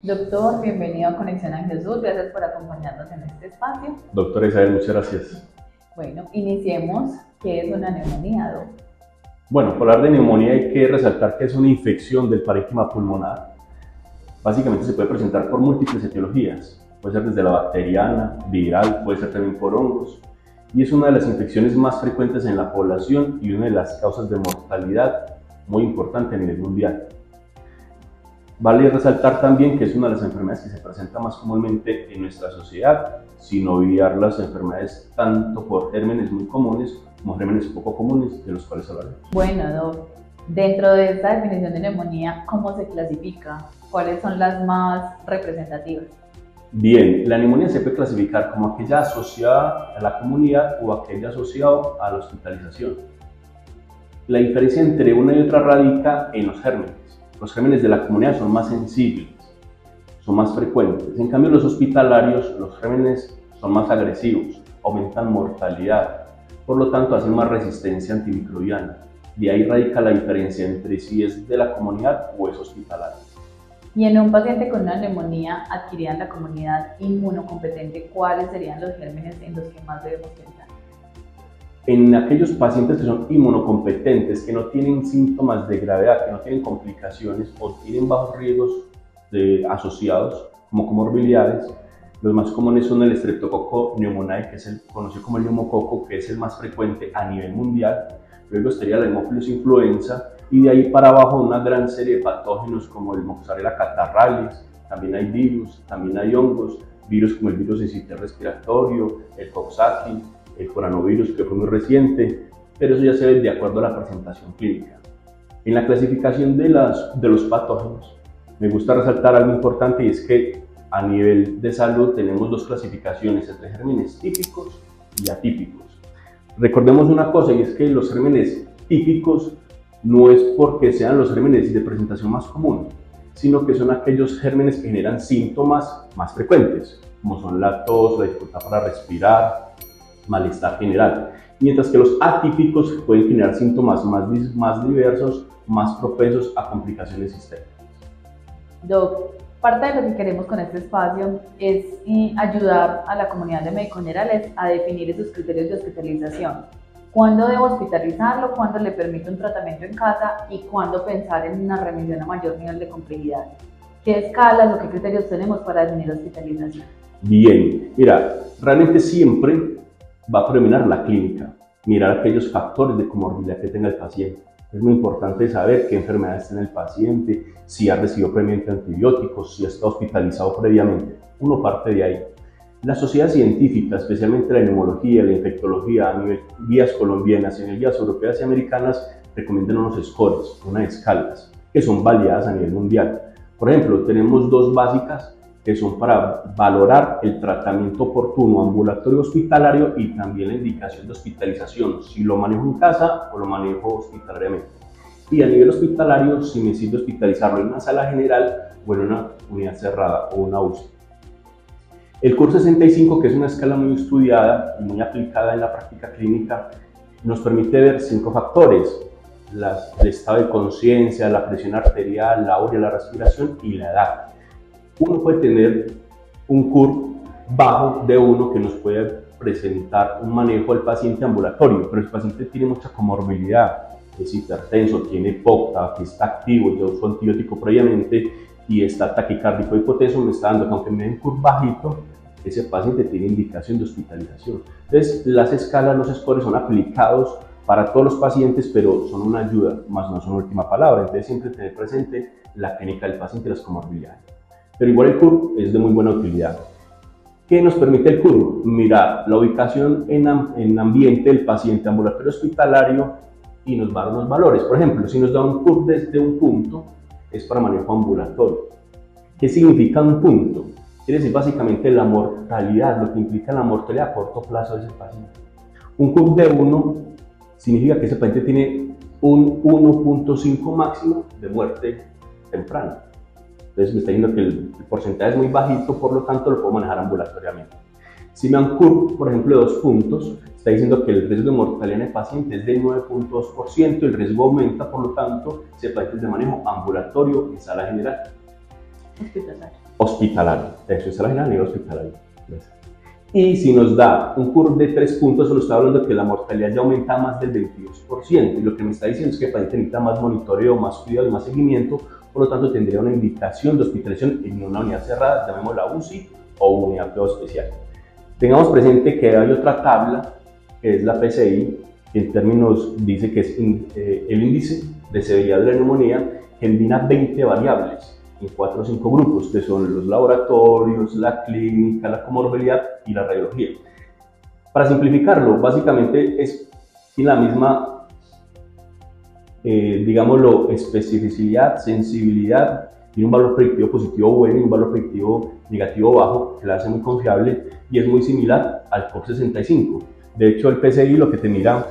Doctor, bienvenido a Conexión a Jesús, gracias por acompañarnos en este espacio. Doctora Isabel, muchas gracias. Bueno, iniciemos. ¿Qué es una neumonía, Doc? Bueno, para hablar de neumonía hay que resaltar que es una infección del parénquima pulmonar. Básicamente se puede presentar por múltiples etiologías. Puede ser desde la bacteriana, viral, puede ser también por hongos. Y es una de las infecciones más frecuentes en la población y una de las causas de mortalidad muy importante a nivel mundial. Vale resaltar también que es una de las enfermedades que se presenta más comúnmente en nuestra sociedad, sin obviar las enfermedades tanto por gérmenes muy comunes como gérmenes poco comunes, de los cuales hablaremos. Bueno, Doc, dentro de esta definición de neumonía, ¿cómo se clasifica? ¿Cuáles son las más representativas? Bien, la neumonía se puede clasificar como aquella asociada a la comunidad o aquella asociada a la hospitalización. La diferencia entre una y otra radica en los gérmenes. Los gérmenes de la comunidad son más sensibles, son más frecuentes. En cambio, los hospitalarios, los gérmenes son más agresivos, aumentan mortalidad, por lo tanto hacen más resistencia antimicrobiana. De ahí radica la diferencia entre si es de la comunidad o es hospitalario. Y en un paciente con una neumonía adquirida en la comunidad inmunocompetente, ¿cuáles serían los gérmenes en los que más debemos pensar? En aquellos pacientes que son inmunocompetentes, que no tienen síntomas de gravedad, que no tienen complicaciones o tienen bajos riesgos asociados como comorbilidades, los más comunes son el Streptococcus pneumoniae, que es el conocido como el neumococo, que es el más frecuente a nivel mundial. Luego estaría la Haemophilus influenza y de ahí para abajo una gran serie de patógenos como el Moxarella catarrhalis. También hay virus, también hay hongos, virus como el virus sincitial respiratorio, el Coxsackie, el coronavirus, que fue muy reciente, pero eso ya se ve de acuerdo a la presentación clínica. En la clasificación de los patógenos, me gusta resaltar algo importante, y es que a nivel de salud tenemos dos clasificaciones entre gérmenes típicos y atípicos. Recordemos una cosa, y es que los gérmenes típicos no es porque sean los gérmenes de presentación más común, sino que son aquellos gérmenes que generan síntomas más frecuentes, como son la tos, la dificultad para respirar, malestar general, mientras que los atípicos pueden generar síntomas más diversos, más propensos a complicaciones sistémicas. Doc, parte de lo que queremos con este espacio es ayudar a la comunidad de médicos generales a definir esos criterios de hospitalización. ¿Cuándo debo hospitalizarlo? ¿Cuándo le permito un tratamiento en casa? ¿Y cuándo pensar en una remisión a mayor nivel de complejidad? ¿Qué escalas o qué criterios tenemos para definir hospitalización? Bien, mira, realmente siempre va a predominar la clínica, mirar aquellos factores de comorbilidad que tenga el paciente. Es muy importante saber qué enfermedades tiene el paciente, si ha recibido previamente antibióticos, si ha estado hospitalizado previamente. Uno parte de ahí. Las sociedades científicas, especialmente la neumología, la infectología, a nivel guías colombianas y en guías europeas y americanas, recomiendan unos scores, unas escalas, que son validadas a nivel mundial. Por ejemplo, tenemos dos básicas que son para valorar el tratamiento oportuno ambulatorio hospitalario y también la indicación de hospitalización, si lo manejo en casa o lo manejo hospitalariamente. Y a nivel hospitalario, si necesito hospitalizarlo en una sala general o en una unidad cerrada o una UCI. El CUR 65, que es una escala muy estudiada y muy aplicada en la práctica clínica, nos permite ver 5 factores: el estado de conciencia, la presión arterial, la urea, la respiración y la edad. Uno puede tener un CUR bajo de 1 que nos puede presentar un manejo del paciente ambulatorio, pero el paciente tiene mucha comorbilidad, es hipertenso, tiene POCTA, que está activo, ya usó antibiótico previamente y está taquicárdico hipotenso, me está dando que aunque me den un CUR bajito, ese paciente tiene indicación de hospitalización. Entonces, las escalas, los scores son aplicados para todos los pacientes, pero son una ayuda, más no son última palabra. Entonces, siempre tener presente la clínica del paciente y las comorbilidades. Pero igual el CUR es de muy buena utilidad. ¿Qué nos permite el CUR? Mirar la ubicación en ambiente del paciente ambulatorio hospitalario y nos va a dar unos valores. Por ejemplo, si nos da un CUR desde un punto, es para manejo ambulatorio. ¿Qué significa un punto? Quiere decir básicamente la mortalidad, lo que implica la mortalidad a corto plazo de ese paciente. Un CUR de 1 significa que ese paciente tiene un 1.5 máximo de muerte temprana. Entonces me está diciendo que el porcentaje es muy bajito, por lo tanto lo puedo manejar ambulatoriamente. Si me dan CUR, por ejemplo, de 2 puntos, está diciendo que el riesgo de mortalidad en el paciente es de 9.2%, el riesgo aumenta, por lo tanto, ese paciente es de manejo ambulatorio en sala general. Hospitalario. hospitalario. Eso es la general a nivel hospitalario. Y si nos da un curve de 3 puntos, eso nos está hablando de que la mortalidad ya aumenta más del 22%. Y lo que me está diciendo es que el paciente necesita más monitoreo, más cuidado y más seguimiento. Por lo tanto, tendría una indicación de hospitalización en una unidad cerrada, llamémosla UCI o unidad de cuidado especial. Tengamos presente que hay otra tabla, que es la PCI, que en términos dice que es el índice de severidad de la neumonía, que combina 20 variables en 4 o 5 grupos, que son los laboratorios, la clínica, la comorbilidad y la radiología. Para simplificarlo, básicamente es la misma, digámoslo, especificidad, sensibilidad, tiene un valor predictivo positivo bueno y un valor predictivo negativo bajo, que la hace muy confiable y es muy similar al COP65. De hecho, el PCI lo que te mira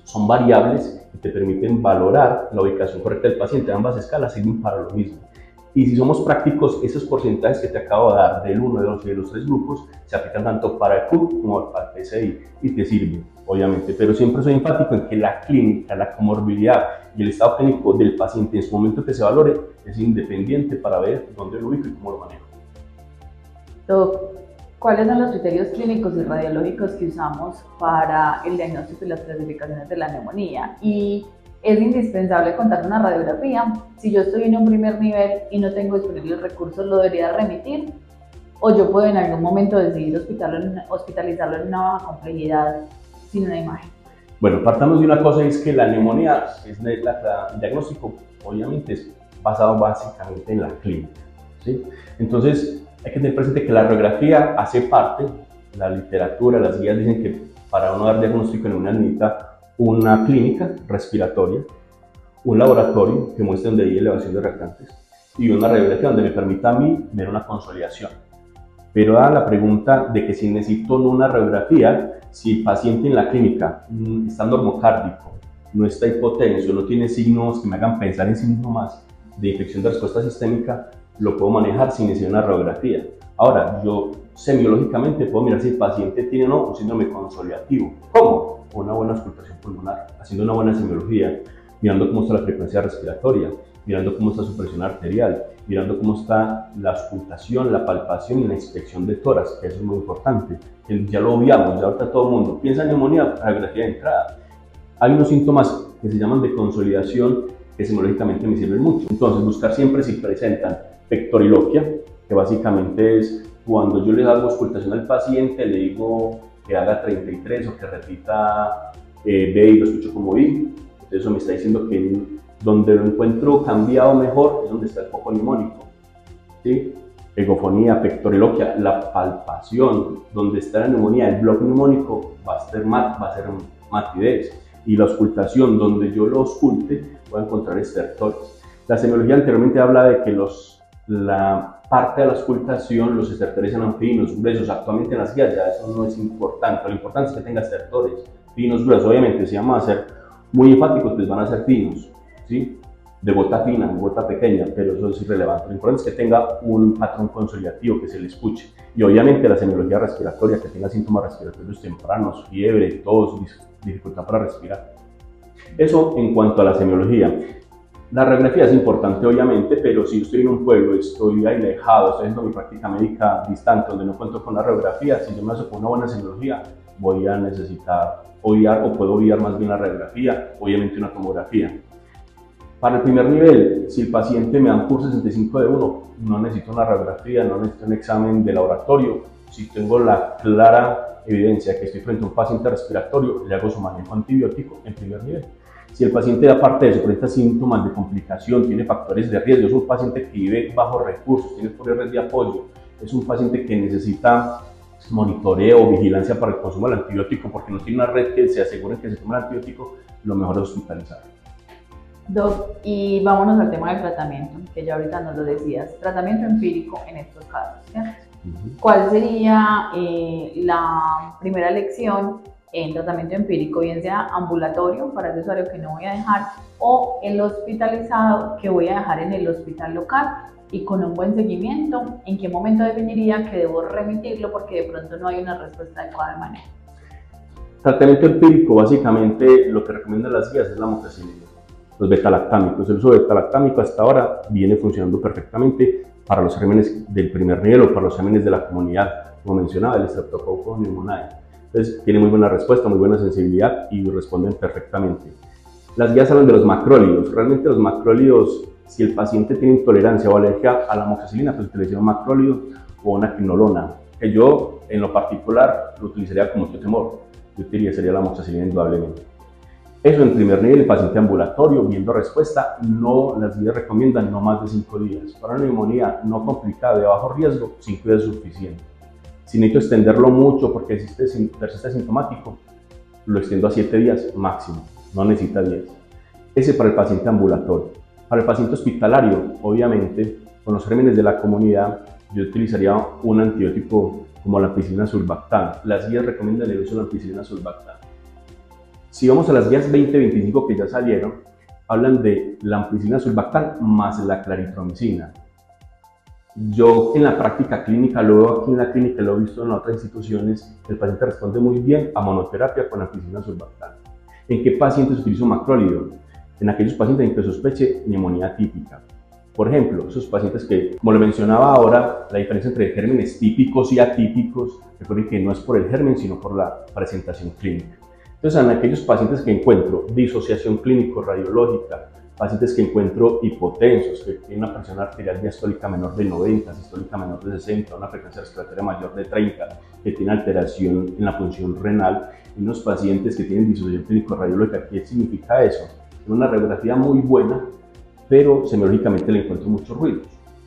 son variables que te permiten valorar la ubicación correcta del paciente. Ambas escalas sirven para lo mismo. Y si somos prácticos, esos porcentajes que te acabo de dar del 1, de 2 y de los 3 grupos se aplican tanto para el CUP como para el PCI y te sirven, obviamente. Pero siempre soy enfático en que la clínica, la comorbilidad y el estado clínico del paciente en su momento que se valore es independiente para ver dónde lo ubico y cómo lo manejo. Doc, ¿cuáles son los criterios clínicos y radiológicos que usamos para el diagnóstico y las clasificaciones de la neumonía? Y ¿es indispensable contar una radiografía? Si yo estoy en un primer nivel y no tengo disponibles recursos, ¿lo debería remitir? ¿O yo puedo en algún momento decidir hospitalizarlo en una baja complejidad sin una imagen? Bueno, partamos de una cosa, es que la neumonía, el diagnóstico obviamente es basado básicamente en la clínica, ¿sí? Entonces hay que tener presente que la radiografía hace parte, la literatura, las guías dicen que para uno dar diagnóstico en una necesita una clínica respiratoria, un laboratorio que muestre donde hay elevación de reactantes y una radiografía donde me permita a mí ver una consolidación. Pero a la pregunta de que si necesito una radiografía, si el paciente en la clínica está normocárdico, no está hipotenso, no tiene signos que me hagan pensar en síntomas de infección de respuesta sistémica, lo puedo manejar sin necesidad de una radiografía. Ahora, yo semiológicamente puedo mirar si el paciente tiene o no un síndrome consolidativo. ¿Cómo? Con una buena auscultación pulmonar, haciendo una buena semiología, mirando cómo está la frecuencia respiratoria, mirando cómo está su presión arterial, mirando cómo está la auscultación, la palpación y la inspección de tórax, que eso es muy importante. Ya lo obviamos, ya ahorita todo el mundo piensa en neumonía, radiografía de entrada. Hay unos síntomas que se llaman de consolidación que semiológicamente me sirven mucho. Entonces, buscar siempre si presentan pectoriloquia, que básicamente es cuando yo le hago auscultación al paciente, le digo que haga 33 o que repita B y lo escucho como I. Entonces eso me está diciendo que donde lo encuentro cambiado mejor es donde está el foco neumónico, ¿sí? Egofonía, pectoriloquia, la palpación, donde está la neumonía, el bloque neumónico va a ser matidez. Y la auscultación, donde yo lo ausculte, voy a encontrar estertores. La semiología anteriormente habla de que la parte de la auscultación, los estertores sean finos, gruesos. Actualmente en las guías ya eso no es importante. Lo importante es que tenga estertores finos, gruesos. Obviamente, si vamos a ser muy enfáticos, pues van a ser finos, ¿sí? De gota fina, gota pequeña, pero eso es irrelevante. Lo importante es que tenga un patrón consolidativo, que se le escuche. Y obviamente la semiología respiratoria, que tenga síntomas respiratorios tempranos, fiebre, tos, dificultad para respirar. Eso en cuanto a la semiología. La radiografía es importante, obviamente, pero si yo estoy en un pueblo, estoy alejado, estoy haciendo mi práctica médica distante, donde no cuento con la radiografía, si yo me hago con una buena semiología, voy a necesitar obviar, o puedo obviar más bien la radiografía, obviamente una tomografía. Para el primer nivel, si el paciente me da un curso 65 de 1, no necesito una radiografía, no necesito un examen de laboratorio. Si tengo la clara evidencia de que estoy frente a un paciente respiratorio, le hago su manejo antibiótico en primer nivel. Si el paciente, aparte de eso, presenta síntomas de complicación, tiene factores de riesgo, es un paciente que vive bajo recursos, tiene pobre red de apoyo, es un paciente que necesita monitoreo o vigilancia para el consumo del antibiótico, porque no tiene una red que se asegure que se tome el antibiótico, lo mejor es hospitalizar. Doc, y vámonos al tema del tratamiento, que ya ahorita nos lo decías, tratamiento empírico en estos casos, ¿cierto? ¿Cuál sería la primera elección en tratamiento empírico, bien sea ambulatorio para ese usuario que no voy a dejar, o el hospitalizado que voy a dejar en el hospital local y con un buen seguimiento? ¿En qué momento definiría que debo remitirlo porque de pronto no hay una respuesta adecuada de manejo? Tratamiento empírico, básicamente lo que recomiendan las guías es la amoxicilina, los betalactámicos. El uso de betalactámico hasta ahora viene funcionando perfectamente para los gérmenes del primer nivel o para los gérmenes de la comunidad, como mencionaba, el Streptococcus pneumoniae. Entonces, tiene muy buena respuesta, muy buena sensibilidad y responden perfectamente. Las guías hablan de los macrólidos. Realmente los macrólidos, si el paciente tiene intolerancia o alergia a la amoxicilina, pues utilizaría un macróleo o una quinolona, que yo en lo particular lo utilizaría con mucho temor. Yo utilizaría la amoxicilina indudablemente. Eso en primer nivel, el paciente ambulatorio, viendo respuesta, las guías recomiendan no más de 5 días. Para una neumonía no complicada de bajo riesgo, 5 días es suficiente. Si necesito extenderlo mucho porque persiste sintomático, lo extiendo a 7 días máximo, no necesita 10. Ese para el paciente ambulatorio. Para el paciente hospitalario, obviamente, con los gérmenes de la comunidad, yo utilizaría un antibiótico como la ampicilina sulbactam. Las guías recomiendan el uso de la ampicilina sulbactam. Si vamos a las guías 2025 que ya salieron, hablan de la ampicilina sulbactam más la claritromicina. Yo en la práctica clínica, lo veo aquí en la clínica, lo he visto en otras instituciones, el paciente responde muy bien a monoterapia con ampicilina sulbactam. ¿En qué pacientes utilizo macrólido? En aquellos pacientes en que sospeche neumonía típica. Por ejemplo, esos pacientes que, como lo mencionaba ahora, la diferencia entre gérmenes típicos y atípicos, recuerden que no es por el germen, sino por la presentación clínica. Entonces, en aquellos pacientes que encuentro disociación clínico-radiológica, pacientes que encuentro hipotensos, que tienen una presión arterial diastólica menor de 90, sistólica menor de 60, una frecuencia respiratoria mayor de 30, que tiene alteración en la función renal, y unos pacientes que tienen disociación clínico-radiológica. ¿Qué significa eso? Tiene una radiografía muy buena, pero semiológicamente le encuentro muchos ruidos.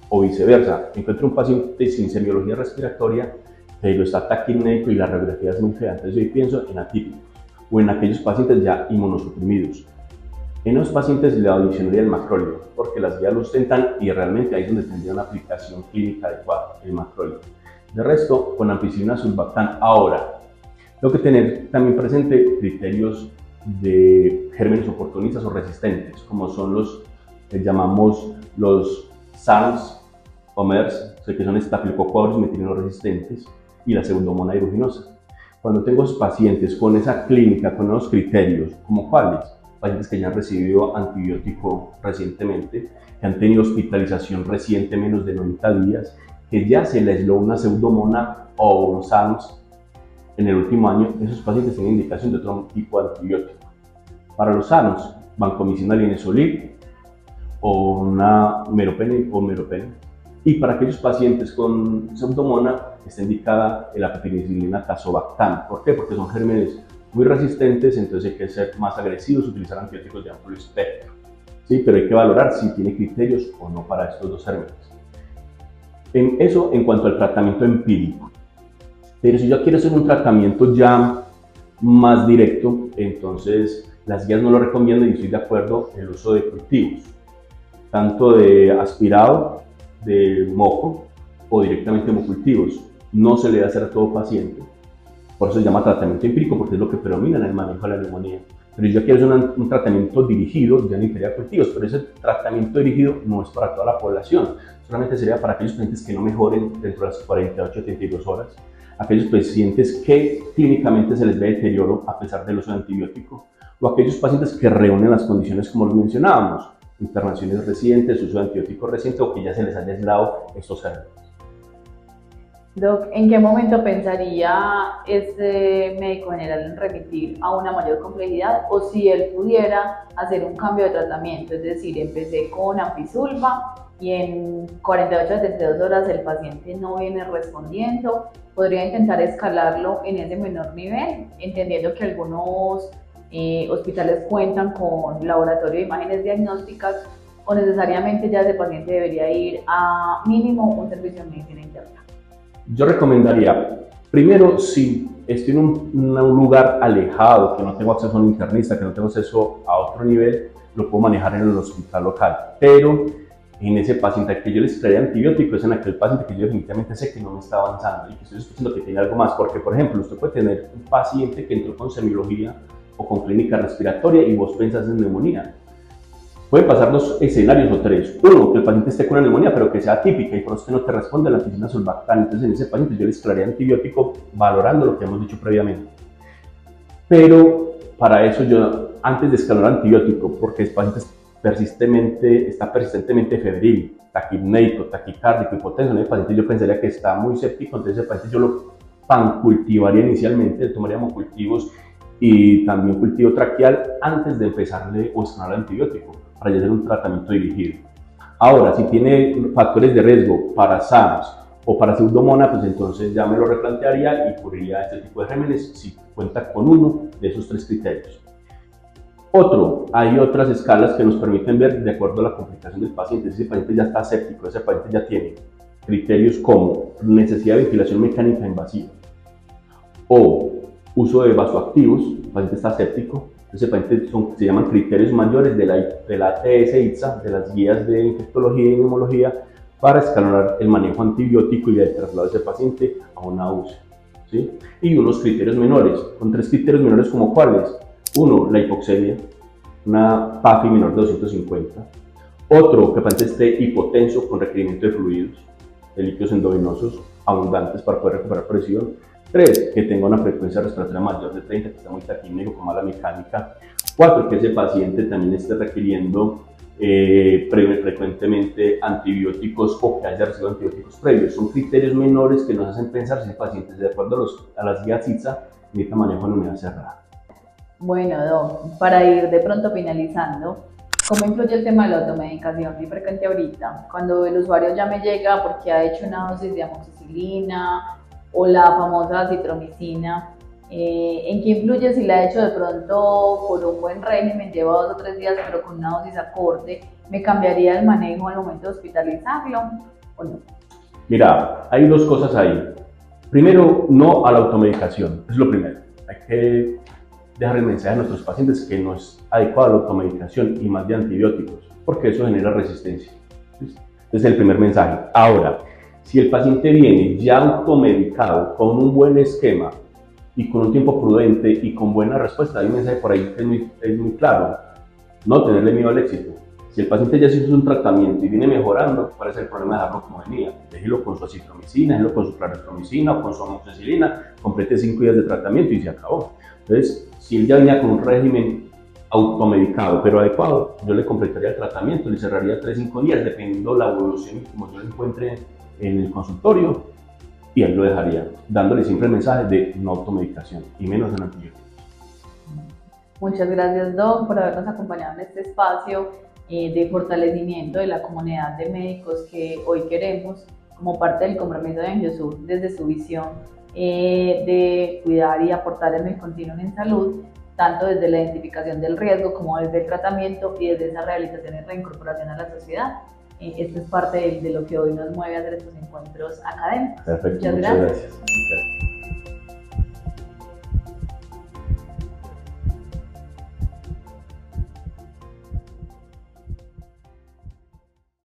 O viceversa, encuentro un paciente sin semiología respiratoria, pero está taquipnéico y la radiografía es muy fea. Entonces yo pienso en atípicos o en aquellos pacientes ya inmunosuprimidos. En los pacientes le adicionaría el macrólido, porque las guías lo ostentan y realmente ahí es donde tendría una aplicación clínica adecuada, el macrólido. De resto, con ampicilina sulbactam. Ahora, tengo que tener también presente criterios de gérmenes oportunistas o resistentes, como son los que llamamos los SARS o MERS, que son Staphylococcus aureus metilinoresistentes, y la Pseudomonas aeruginosa. Cuando tengo pacientes con esa clínica, con esos criterios, ¿como cuáles? Pacientes que ya han recibido antibiótico recientemente, que han tenido hospitalización reciente, menos de 90 días, que ya se les dio una Pseudomonas o un SARS en el último año, esos pacientes tienen indicación de otro tipo de antibiótico. Para los sanos, vancomicina, linezolid o una meropenem o meropenem. Y para aquellos pacientes con Pseudomonas está indicada la penicilina tazobactam. ¿Por qué? Porque son gérmenes muy resistentes, entonces hay que ser más agresivos, utilizar antibióticos de amplio espectro. ¿Sí? Pero hay que valorar si tiene criterios o no para estos dos gérmenes. Eso en cuanto al tratamiento empírico. Pero si yo quiero hacer un tratamiento ya más directo, entonces las guías no lo recomiendan y estoy de acuerdo en el uso de cultivos, tanto de aspirado, de moco o directamente hemocultivos. No se le debe hacer a todo paciente, por eso se llama tratamiento empírico, porque es lo que predomina en el manejo de la neumonía. Pero si yo quiero hacer un tratamiento dirigido, ya necesitaría cultivos, pero ese tratamiento dirigido no es para toda la población, solamente sería para aquellos pacientes que no mejoren dentro de las 48 a 72 horas, aquellos pacientes que clínicamente se les ve deterioro a pesar del uso de antibiótico, o aquellos pacientes que reúnen las condiciones como lo mencionábamos, internaciones recientes, uso de antibiótico reciente o que ya se les haya aislado estos gérmenes. Doc, ¿en qué momento pensaría este médico general en remitir a una mayor complejidad o si él pudiera hacer un cambio de tratamiento? Es decir, empecé con ampicilina y en 48 a 72 horas el paciente no viene respondiendo, podría intentar escalarlo en ese menor nivel, entendiendo que algunos hospitales cuentan con laboratorio de imágenes diagnósticas o necesariamente ya ese paciente debería ir a mínimo un servicio de medicina interna. Yo recomendaría, primero, si estoy en un lugar alejado, que no tengo acceso a un internista, que no tengo acceso a otro nivel, lo puedo manejar en el hospital local. Pero en ese paciente al que yo le extraía antibióticos es en aquel paciente que yo definitivamente sé que no me está avanzando y que estoy escuchando que tiene algo más. Porque, por ejemplo, usted puede tener un paciente que entró con semiología o con clínica respiratoria y vos pensás en neumonía. Pueden pasar dos escenarios o tres. Uno, que el paciente esté con una neumonía, pero que sea atípica y por eso que no te responde la ampicilina sulbactam. Entonces, en ese paciente yo le esclarería antibiótico valorando lo que hemos dicho previamente. Pero para eso yo, antes de escalar antibiótico, porque el paciente está persistentemente febril, taquipneico, taquicárdico, hipotenso, en el paciente yo pensaría que está muy séptico, entonces el paciente yo lo pancultivaría inicialmente, tomaríamos cultivos y también cultivo traqueal antes de empezarle o estrenar el antibiótico para ya hacer un tratamiento dirigido. Ahora, si tiene factores de riesgo para SARS o para Pseudomonas, pues entonces ya me lo replantearía y cubriría este tipo de regímenes si cuenta con uno de esos 3 criterios. Hay otras escalas que nos permiten ver de acuerdo a la complicación del paciente. Si ese paciente ya está séptico, ese paciente ya tiene criterios como necesidad de ventilación mecánica invasiva o uso de vasoactivos, el paciente está séptico, ese paciente se llaman criterios mayores de la ATS-ITSA, de las guías de infectología y neumología, para escalonar el manejo antibiótico y el traslado de ese paciente a una UCI, ¿sí? Y unos criterios menores, con 3 criterios menores como cuáles. Uno, la hipoxemia, una PAFI menor de 250. Otro, que el paciente esté hipotenso con requerimiento de fluidos, de líquidos endovenosos abundantes para poder recuperar presión. 3, que tenga una frecuencia respiratoria mayor de 30, que está muy taquímico con mala mecánica. 4, que ese paciente también esté requiriendo frecuentemente antibióticos o que haya recibido antibióticos previos. Son criterios menores que nos hacen pensar si el paciente, de acuerdo a las guías ITSA, necesita manejo en unidad cerrada. Bueno, Doc, para ir de pronto finalizando, ¿cómo influye el tema de la automedicación muy frecuente ahorita? Cuando el usuario ya me llega porque ha hecho una dosis de amoxicilina o la famosa acitromicina, ¿en qué influye si la ha hecho de pronto por un buen régimen, lleva 2 o 3 días pero con una dosis acorde? ¿Me cambiaría el manejo al momento de hospitalizarlo o no? Mira, hay 2 cosas ahí. Primero, no a la automedicación, es lo primero. Hay que dejar el mensaje a nuestros pacientes que no es adecuada la automedicación y más de antibióticos, porque eso genera resistencia. ¿Listo? Ese es el primer mensaje. Ahora, si el paciente viene ya automedicado, con un buen esquema y con un tiempo prudente y con buena respuesta, hay un mensaje por ahí que es muy claro: no tenerle miedo al éxito. Si el paciente ya se hizo un tratamiento y viene mejorando, ¿cuál es el problema de dejarlo como venía? Déjelo con su acitromicina, déjelo con su claritromicina o con su amoxicilina, complete 5 días de tratamiento y se acabó. Entonces, si él ya venía con un régimen automedicado pero adecuado, yo le completaría el tratamiento, le cerraría 3-5 días, dependiendo la evolución y como yo lo encuentre en el consultorio, y él lo dejaría, dándole siempre el mensaje de no automedicación y menos en antibióticos. Muchas gracias, Doc, por habernos acompañado en este espacio de fortalecimiento de la comunidad de médicos que hoy queremos como parte del compromiso de Angiosur desde su visión de cuidar y aportar en el continuum en salud, tanto desde la identificación del riesgo como desde el tratamiento y desde esa rehabilitación y reincorporación a la sociedad. Esto es parte de lo que hoy nos mueve a hacer estos encuentros académicos. Perfecto, muchas gracias.